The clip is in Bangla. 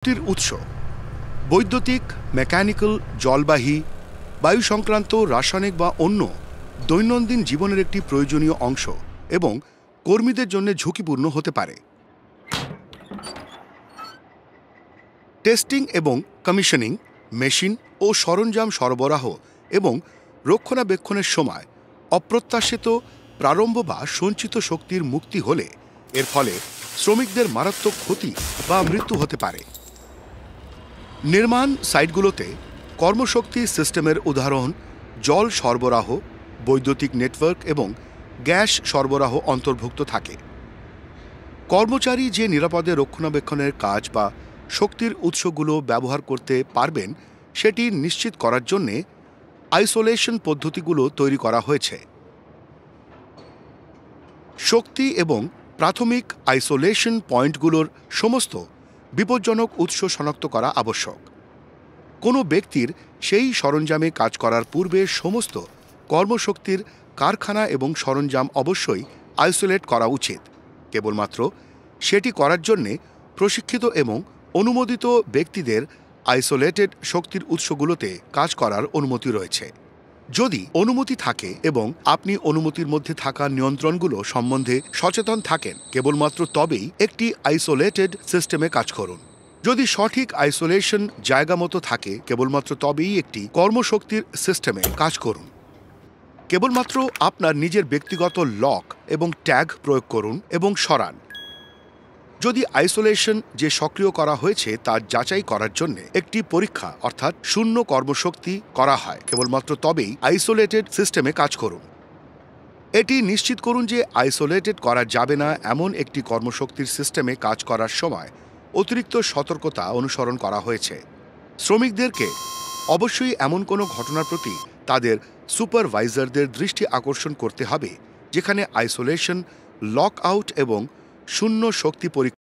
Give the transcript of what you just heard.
শক্তির উৎস বৈদ্যুতিক, মেকানিক্যাল, জলবাহী, বায়ু সংক্রান্ত, রাসায়নিক বা অন্য দৈনন্দিন জীবনের একটি প্রয়োজনীয় অংশ এবং কর্মীদের জন্য ঝুঁকিপূর্ণ হতে পারে। টেস্টিং এবং কমিশনিং, মেশিন ও সরঞ্জাম সরবরাহ এবং রক্ষণাবেক্ষণের সময় অপ্রত্যাশিত প্রারম্ভ বা সঞ্চিত শক্তির মুক্তি হলে এর ফলে শ্রমিকদের মারাত্মক ক্ষতি বা মৃত্যু হতে পারে। নির্মাণ সাইটগুলোতে কর্মশক্তি সিস্টেমের উদাহরণ জল সরবরাহ, বৈদ্যুতিক নেটওয়ার্ক এবং গ্যাস সরবরাহ অন্তর্ভুক্ত থাকে। কর্মচারী যে নিরাপদে রক্ষণাবেক্ষণের কাজ বা শক্তির উৎসগুলো ব্যবহার করতে পারবেন সেটি নিশ্চিত করার জন্যে আইসোলেশন পদ্ধতিগুলো তৈরি করা হয়েছে। শক্তি এবং প্রাথমিক আইসোলেশন পয়েন্টগুলোর সমস্ত বিপজ্জনক উৎস শনাক্ত করা আবশ্যক। কোনো ব্যক্তির সেই সরঞ্জামে কাজ করার পূর্বে সমস্ত কর্মশক্তির কারখানা এবং সরঞ্জাম অবশ্যই আইসোলেট করা উচিত। কেবলমাত্র সেটি করার জন্যে প্রশিক্ষিত এবং অনুমোদিত ব্যক্তিদের আইসোলেটেড শক্তির উৎসগুলোতে কাজ করার অনুমতি রয়েছে। যদি অনুমতি থাকে এবং আপনি অনুমতির মধ্যে থাকা নিয়ন্ত্রণগুলো সম্বন্ধে সচেতন থাকেন, কেবলমাত্র তবেই একটি আইসোলেটেড সিস্টেমে কাজ করুন। যদি সঠিক আইসোলেশন জায়গা মতো থাকে, কেবলমাত্র তবেই একটি কর্মশক্তির সিস্টেমে কাজ করুন। কেবলমাত্র আপনার নিজের ব্যক্তিগত লক এবং ট্যাগ প্রয়োগ করুন এবং সরান। যদি আইসোলেশন যে সক্রিয় করা হয়েছে তা যাচাই করার জন্য একটি পরীক্ষা অর্থাৎ শূন্য কর্মশক্তি করা হয়, কেবলমাত্র তবেই আইসোলেটেড সিস্টেমে কাজ করুন। এটি নিশ্চিত করুন যে আইসোলেটেড করা যাবে না এমন একটি কর্মশক্তির সিস্টেমে কাজ করার সময় অতিরিক্ত সতর্কতা অনুসরণ করা হয়েছে। শ্রমিকদেরকে অবশ্যই এমন কোনো ঘটনার প্রতি তাদের সুপারভাইজারদের দৃষ্টি আকর্ষণ করতে হবে যেখানে আইসোলেশন, লক আউট এবং শূন্য শক্তি পরীক্ষা